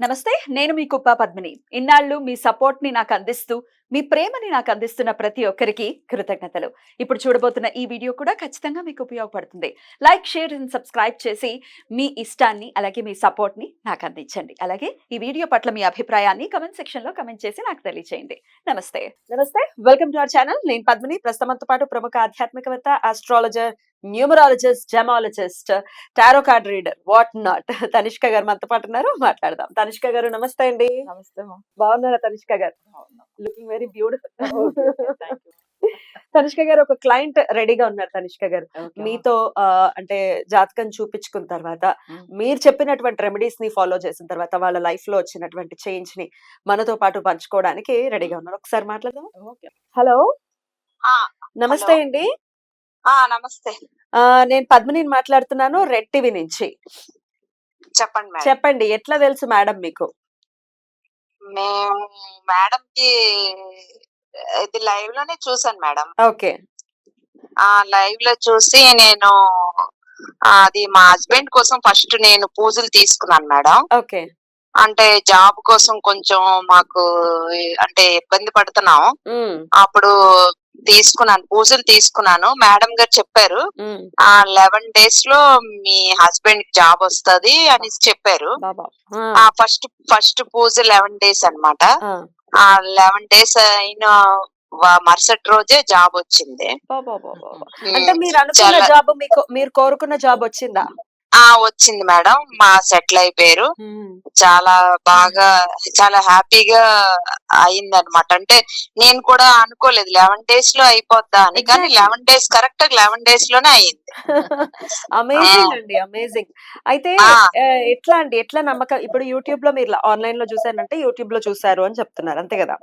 నమస్తే. నేను మీ కుప్ప పద్మిని. ఇన్నాళ్ళు మీ సపోర్ట్‌ని నాకందిస్తూ, మీ ప్రేమని నాకందిస్తున్న ప్రతి ఒక్కరికి కృతజ్ఞతలు. ఇప్పుడు చూడబోతున్న ఈ వీడియో కూడా ఖచ్చితంగా మీకు ఉపయోగపడుతుంది. లైక్, షేర్ అండ్ సబ్స్క్రైబ్ చేసి మీ ఇష్టాన్ని, అలాగే మీ సపోర్ట్‌ని నాకందించండి. అలాగే ఈ వీడియో పట్ల మీ అభిప్రాయాన్ని కామెంట్ సెక్షన్‌లో కామెంట్ చేసి నాకు తెలియజేయండి. నమస్తే. నమస్తే. Welcome to our channel. నేను పద్మిని. ప్రస్తుతంతో పాటు ప్రముఖ ఆధ్యాత్మికవేత్త, astrologer, numerologist, gemmologist, tarot card reader, what not Tanishq గారు మనతో పాటు ఉన్నారు. మాట్లాడదాం. తనిష్క గారు నమస్తే అండి. నమస్తే మా. బాగున్నారా తనిష్క గారు? బాగున్నా. Looking very beautiful. Okay, okay. Thank you. Tanishq గారు, ఒక క్లయింట్ రెడీగా ఉన్నారు. తనిష్క గారు ఓకే మా. మీతో అంటే జాతకం చూపించుకున్న తర్వాత హ్మ్. మీరు చెప్పినటువంటి రెమెడీస్ ని ఫాలో చేసిన తర్వాత వాళ్ళ లైఫ్ లో వచ్చినటువంటి చేంజ్ ని మనతో పాటు పంచుకోవడానికి రెడీగా ఉన్నారు. ఒకసారి మాట్లాడదాం. ఓకే. హలో, ఆ, నమస్తే హలో. అండి. నమస్తే. నేను పద్మినిని మాట్లాడుతున్నాను, రెడ్ టీవీ నుంచి. చెప్పండి మేడం. చెప్పండి, ఎట్లా తెలుసు మేడం మీకు? మేము మేడం కి ఇది లైవ్ లోనే చూసాను మేడం. ఓకే. లైవ్ లో చూసి నేను అది మా హస్బెండ్ కోసం ఫస్ట్ నేను పూజలు తీసుకున్నాను మేడం. ఓకే. అంటే జాబ్ కోసం కొంచెం మాకు అంటే ఇబ్బంది పడుతున్నాం. అప్పుడు పూజలు తీసుకున్నాను. మేడం గారు చెప్పారు 11 days లో మీ హస్బెండ్ కి జాబ్ వస్తది అని చెప్పారు. ఫస్ట్ పూజ 11 days అన్నమాట. 11 days అయిన మరుసటి రోజే జాబ్ వచ్చింది. అంటే మీరు అనుకున్న జాబ్, మీరు కోరుకున్న జాబ్ వచ్చిందా? వచ్చింది మేడం. సెటిల్ అయిపోయారు. చాలా బాగా, చాలా హ్యాపీగా అయింది అనమాట. అంటే నేను కూడా అనుకోలేదు 11 days లో అయిపోద్దా అని, కానీ 11 days కరెక్ట్ 11 days లోనే అయింది. అమేజింగ్ అండి, అమేజింగ్. అయితే ఎట్లా అండి, ఎట్లా నమ్మకం? ఇప్పుడు యూట్యూబ్ లో మీరు ఆన్లైన్ లో చూసారంటే యూట్యూబ్ లో చూసారు అని చెప్తున్నారు, అంతే కదా?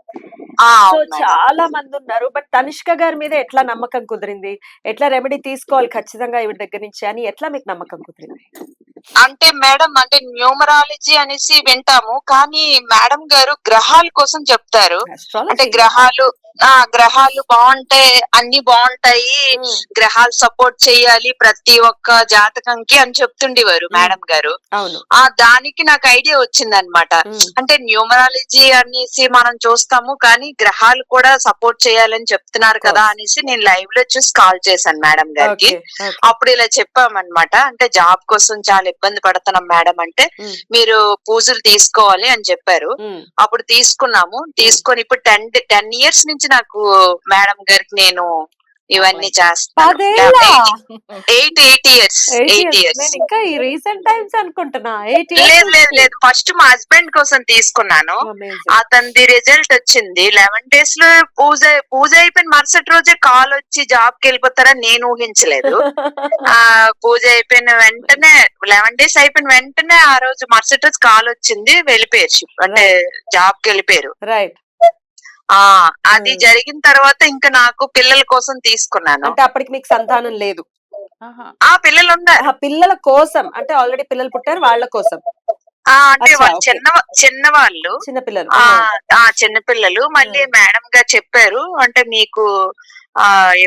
సో చాలా మంది ఉన్నారు, బట్ తనిష్క గారి మీద ఎట్లా నమ్మకం కుదిరింది? ఎట్లా రెమెడీ తీసుకోవాలి ఖచ్చితంగా ఈవిడ దగ్గర నుంచి అని ఎట్లా మీకు నమ్మకం కుదిరింది? అంటే మేడం, అంటే న్యూమరాలజీ అనేసి వింటాము, కానీ మేడం గారు గ్రహాల కోసం చెప్తారు. అంటే గ్రహాలు బాగుంటే అన్ని బాగుంటాయి, గ్రహాలు సపోర్ట్ చేయాలి ప్రతి ఒక్క జాతకంకి అని చెప్తుండేవారు మేడం గారు. దానికి నాకు ఐడియా వచ్చింది అనమాట. అంటే న్యూమరాలజీ అనేసి మనం చూస్తాము, కానీ గ్రహాలు కూడా సపోర్ట్ చేయాలని చెప్తున్నారు కదా అనేసి నేను లైవ్ లో చూసి కాల్ చేశాను మేడం గారికి. అప్పుడు ఇలా చెప్పామన్నమాట. అంటే జాబ్ కోసం చాలా ఇబ్బంది పడుతున్నాం మేడం అంటే మీరు పూజలు తీసుకోవాలి అని చెప్పారు. అప్పుడు తీసుకొని ఇప్పుడు 10 years నుంచి నాకు మేడం గారికి నేను ఇవన్నీ చేస్తాను. 8 years. ఇంకా ఈ రీసెంట్ టైమ్స్ అనుకుంటున్నా. లేదు, ఫస్ట్ మా హస్బెండ్ కోసం తీసుకున్నాను. అతనిది రిజల్ట్ వచ్చింది 11 days లో. పూజ అయిపోయిన మరుసటి రోజే కాల్ వచ్చి జాబ్ కి వెళ్ళిపోతారని నేను ఊహించలేదు. పూజ అయిపోయిన వెంటనే 11 days అయిపోయిన వెంటనే ఆ రోజు మరుసటి రోజు కాల్ వచ్చింది, వెళ్ళిపోయారు. అంటే జాబ్ కి వెళ్ళిపోయారు. రైట్. అది జరిగిన తర్వాత ఇంకా నాకు పిల్లల కోసం తీసుకున్నాను. అంటే అప్పటికి మీకు సంతానం లేదు? పిల్లలు ఉన్నారు. పిల్లల కోసం అంటే ఆల్రెడీ పిల్లలు పుట్టారు, వాళ్ళ కోసం? అంటే వాళ్ళు చిన్నవాళ్ళు, చిన్నపిల్లలు. చిన్నపిల్లలు. మళ్ళీ మేడం గారు చెప్పారు, అంటే మీకు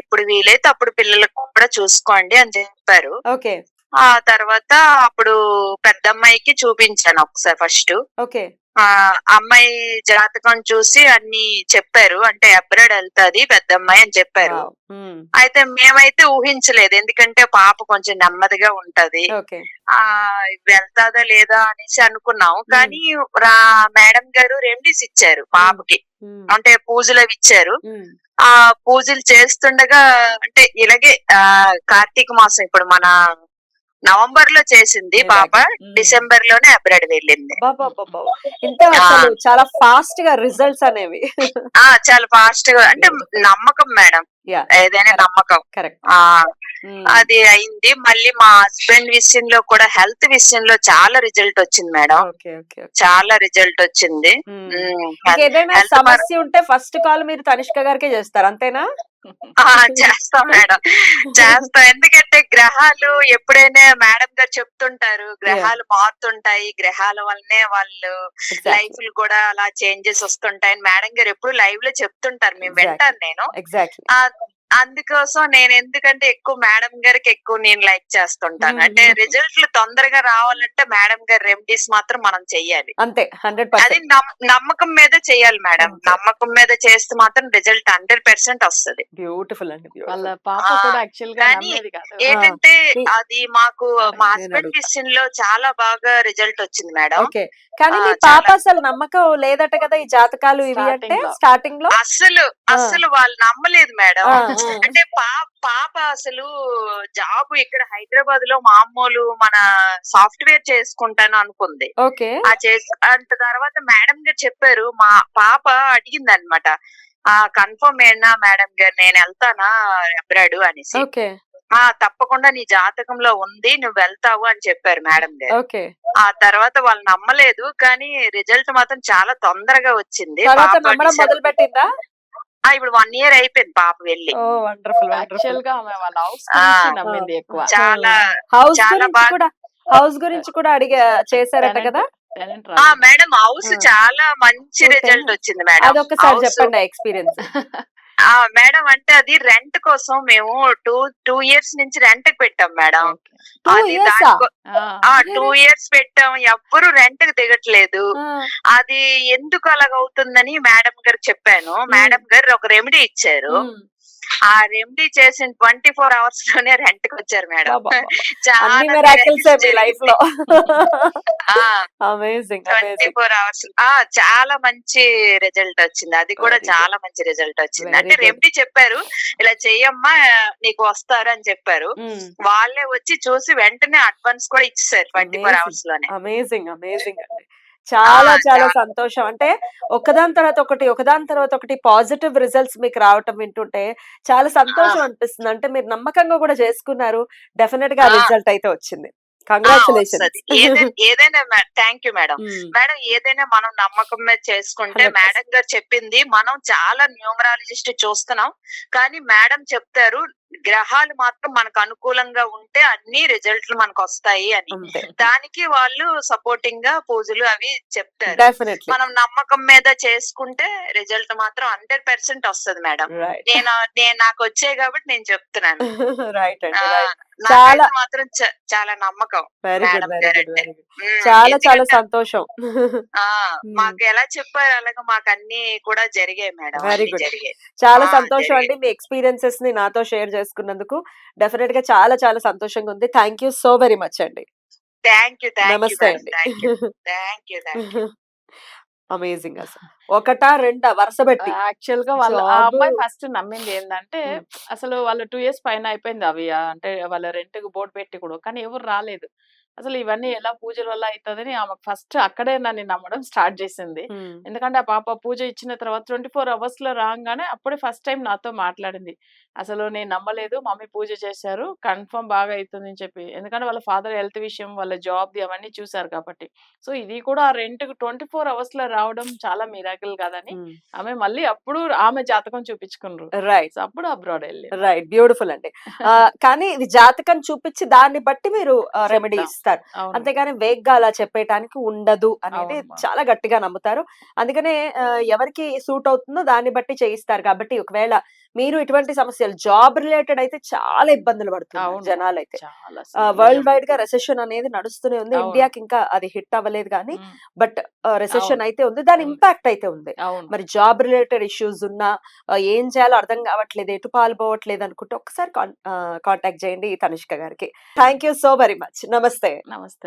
ఎప్పుడు వీలైతే అప్పుడు పిల్లలకు కూడా చూసుకోండి అని చెప్పారు. ఓకే. ఆ తర్వాత అప్పుడు పెద్దమ్మాయికి చూపించాను ఒకసారి ఫస్ట్. ఓకే. అమ్మాయి జాతకం చూసి అన్ని చెప్పారు. అంటే అబ్రాడ్ వెళ్తాది పెద్దమ్మాయి అని చెప్పారు. అయితే మేమైతే ఊహించలేదు, ఎందుకంటే పాప కొంచెం నెమ్మదిగా ఉంటది, వెళ్తాదా లేదా అనేసి అనుకున్నాం. కానీ మేడం గారు రెమెడీస్ ఇచ్చారు పాపకి. అంటే పూజలు అవి ఇచ్చారు. పూజలు చేస్తుండగా, అంటే ఇలాగే కార్తీక మాసం ఇప్పుడు మన నవంబర్ లో చేసింది పాప, డిసెంబర్ లోనే అబ్రాడ్ వెళ్ళింది. చాలా ఫాస్ట్ గా రిజల్ట్స్ అనేవి. చాలా ఫాస్ట్ గా, అంటే నమ్మకం మేడం, ఏదైనా నమ్మకం. అది అయింది. మళ్ళీ మా హస్బెండ్ విషయంలో కూడా, హెల్త్ విషయంలో చాలా రిజల్ట్ వచ్చింది మేడం. చాలా రిజల్ట్ వచ్చింది. ఏదైనా సమస్య ఉంటే ఫస్ట్ కాల్ మీరు తనిష్క గారికే చేస్తారు, అంతేనా? చేస్తాం మేడం, చేస్తాం. ఎందుకంటే గ్రహాలు ఎప్పుడైనా మేడం గారు చెప్తుంటారు, గ్రహాలు మారుతుంటాయి, గ్రహాల వల్లనే వాళ్ళు లైఫ్ కూడా అలా చేంజెస్ వస్తుంటాయి మేడం గారు ఎప్పుడు లైవ్ లో చెప్తుంటారు. మేము వింటాను నేను. అందుకోసం నేను ఎందుకంటే ఎక్కువ మేడం గారికి ఎక్కువ నేను లైక్ చేస్తుంటాను. అంటే రిజల్ట్లు తొందరగా రావాలంటే మేడం గారి రెమెడీస్ మాత్రం మనం చెయ్యాలి. అంతే అది 100%. నమ్మకం మీద చెయ్యాలి మేడం. అంతే. నమ్మకం మీద చేస్తే మాత్రం రిజల్ట్ 100% వస్తది. బ్యూటిఫుల్ అండి, వాళ్ళ బ్యూటిఫుల్. పాప ఆ! కూడా యాక్చువల్‌గా కానీ నమ్మేది కాదు. ఏంటంటే మీ- అది మాకు మా నేను హస్బెండ్ అడుగుతా. విషయంలో చాలా బాగా రిజల్ట్ వచ్చింది మేడం. ఓకే, కానీ మీ చాలా పాప అసలు నమ్మకం లేదట కదా ఈ జాతకాలు ఇవి అంటే స్టార్టింగ్ లో స్టార్టింగ్ లో. అస్సలు వాళ్ళు నమ్మలేదు మేడం. ఆ, ఆ. అంటే పాప అసలు జాబ్ ఇక్కడ హైదరాబాద్ లో మామూలు మన సాఫ్ట్వేర్ చేసుకుంటాను అనుకుంది. ఓకే, అంత తర్వాత మేడం గారు చెప్పారు. మా పాప అడిగింది అనమాట, కన్ఫర్మ్ ఏనా మేడం గారు నేను వెళ్తానా అబ్రాడ్ అనేసి. ఓకే, తప్పకుండా నీ జాతకంలో ఉంది, నువ్వు వెళ్తావు అని చెప్పారు మేడం గారు. ఓకే. ఆ తర్వాత వాళ్ళు నమ్మలేదు, కానీ రిజల్ట్ మాత్రం చాలా తొందరగా వచ్చింది. తర్వాత పాప నమ్మడం మొదలు పెట్టిందా? ఇప్పుడు 1 year అయిపోయింది పాప వెళ్ళి. ఓ వండర్ఫుల్, యాక్చువల్ గా ఆమె వాళ్ళ హౌస్ ఆ, గురించి నమ్మింది ఎక్కువ. చాలా హౌస్ చాలా గురించి బాగా కూడా, హౌస్ గురించి కూడా అడిగా చేశారట కదా. టెనెంట్ మేడం హౌస్ ఆ. చాలా మంచి ఓకే. రిజల్ట్ వచ్చింది మేడం. అదొకసారి హౌస్ చెప్పండి ఎక్స్పీరియన్స్. మేడం అంటే అది రెంట్ కోసం మేము టూ ఇయర్స్ నుంచి రెంట్ పెట్టాం మేడం. 2 అది years దానికో 2 years పెట్టాం, ఎవ్వరు రెంట్ కి దిగట్లేదు. అది ఎందుకు అలాగవుతుందని మేడం గారు చెప్పాను. మేడం గారు ఒక రెమెడీ ఇచ్చారు. ఆ రెమెడీ చేసిన 24 hours లోనే రెంట్ కి వచ్చారు మేడం. అన్ని చాలా మిరాకిల్స్ మీ లైఫ్ లో. అమేజింగ్, 24 hours చాలా మంచి రిజల్ట్ వచ్చింది. అది కూడా Very good. చాలా మంచి రిజల్ట్ వచ్చింది. Very అంటే good. రెమెడీ చెప్పారు, ఇలా చెయ్యమ్మా నీకు వస్తారు అని చెప్పారు. వాళ్ళే వచ్చి చూసి వెంటనే అడ్వాన్స్ కూడా ఇచ్చేసారు 24 Amazing. hours లోనే. అమేజింగ్, అమేజింగ్ అండి. చాలా చాలా చాలా సంతోషం. అంటే ఒకదాని తర్వాత ఒకటి పాజిటివ్ రిజల్ట్స్ మీకు రావటం వింటుంటే చాలా సంతోషం అనిపిస్తుంది. అంటే మీరు నమ్మకంగా కూడా చేసుకున్నారు. డెఫినెట్ గా ఆ, రిజల్ట్ అయితే వచ్చింది. కంగ్రాచులేషన్స్. వస్తది. ఏదైనా థ్యాంక్ యూ మేడం. మేడం ఏదైనా మనం నమ్మకం మీద చేసుకుంటే 100%. మేడం గారు చెప్పింది మనం చాలా న్యూమరాలజిస్ట్ చూస్తున్నాం, కానీ మేడం చెప్తారు గ్రహాలు మాత్రం మనకు అనుకూలంగా ఉంటే అన్ని రిజల్ట్లు మనకు వస్తాయి అని. అంతే, దానికి వాళ్ళు సపోర్టింగ్ గా పూజలు అవి చెప్తారు. డెఫినెట్లీ. మనం నమ్మకం మీద చేసుకుంటే రిజల్ట్ మాత్రం 100% వస్తది మేడం. రైట్, నేను నాకు వచ్చాయి కాబట్టి నేను చెప్తున్నాను. రైట్ అండి, ఆ, రైట్. నాకైతే చాలా మాత్రం చాలా నమ్మకం వెరీ గుడ్, మేడం వెరీ గారు గుడ్, అంటే. Very good. చాలా చాలా ఎందుకంటే సంతోషం. మాకు ఎలా చెప్పారు అలాగా మాకు అన్ని కూడా జరిగాయి మేడం. వెరీ అన్ని గుడ్. జరిగాయి. చాలా సంతోషం జరిగాయి. అండి, మీ ఎక్స్పీరియన్సెస్ ని నాతో షేర్ చేసుకున్నందుకు. డెఫినెట్ గా చాలా చాలా సంతోషంగా ఉంది. Thank you so very much అండి. థ్యాంక్ యూ నమస్తే మేడం. అండి. Thank you. అమేజింగ్ అసలు. ఒకటా రెండా వరుస పెట్టి యాక్చువల్ గా వాళ్ళ ఆ జాబ్. అమ్మాయి ఫస్ట్ నమ్మింది ఏంటంటే అసలు వాళ్ళు 2 years పైన అయిపోయింది అవి అంటే వాళ్ళ రెంట్ కి బోర్డు పెట్టి కూడా, కానీ ఎవరు రాలేదు. అసలు ఇవన్నీ ఎలా పూజల వల్ల అవుతుందని ఆమె ఫస్ట్ అక్కడే నన్ను నమ్మడం స్టార్ట్ చేసింది. ఎందుకంటే ఆ పాప పూజ ఇచ్చిన తర్వాత 24 hours లో రాగానే అప్పుడే ఫస్ట్ టైం నాతో మాట్లాడింది. అసలు నేను నమ్మలేదు, మమ్మీ పూజ చేశారు, కన్ఫర్మ్ బాగా అవుతుంది అని చెప్పి. ఎందుకంటే వాళ్ళ ఫాదర్ హెల్త్ విషయం, వాళ్ళ జాబ్ది అవన్నీ చూసారు కాబట్టి. సో ఇది కూడా ఆ రెంట్ 24 hours లో రావడం చాలా మిరాకిల్ కాదని ఆమె మళ్ళీ అప్పుడు ఆమె జాతకం చూపించుకున్నారు. రైట్, సో అప్పుడు అబ్రాడ్ వెళ్ళి రైట్, బ్యూటిఫుల్ అండి. కానీ ఇది జాతకం చూపించి దాన్ని బట్టి మీరు రెమెడీ చెప్తాం. ఇస్తారు. అంతేగాని అంతేగాని వేగ్గా అలా చెప్పేయటానికి ఉండదు అనేది అవునమ్మా. చాలా గట్టిగా నమ్ముతారు. అందుకనే ఎవరికి సూట్ అవుతుందో దాన్ని బట్టి చేయిస్తారు. కాబట్టి ఒకవేళ మీరు ఇటువంటి సమస్యలు జాబ్ రిలేటెడ్ అయితే చాలా ఇబ్బందులు పడుతున్నారు అవును. జనాలు అయితే. చాలా వరల్డ్ నిజం. వైడ్ గా రెసెషన్ అనేది నడుస్తూనే ఉంది. అవును. ఇండియాకి ఇంకా అది హిట్ అవ్వలేదు కానీ ఉమ్, బట్ రెసెషన్ అవును. అయితే ఉంది, దాని ఉంది. ఇంపాక్ట్ అయితే ఉంది. అవును. మరి జాబ్ రిలేటెడ్ ఇష్యూస్ ఉన్నా ఏం చేయాలో అర్థం కావట్లేదు, ఎటు పాల్పోవట్లేదు అనుకుంటే ఒకసారి కాంటాక్ట్ చేయండి తనిష్క గారికి. Thank you so very much. నమస్తే. నమస్తే.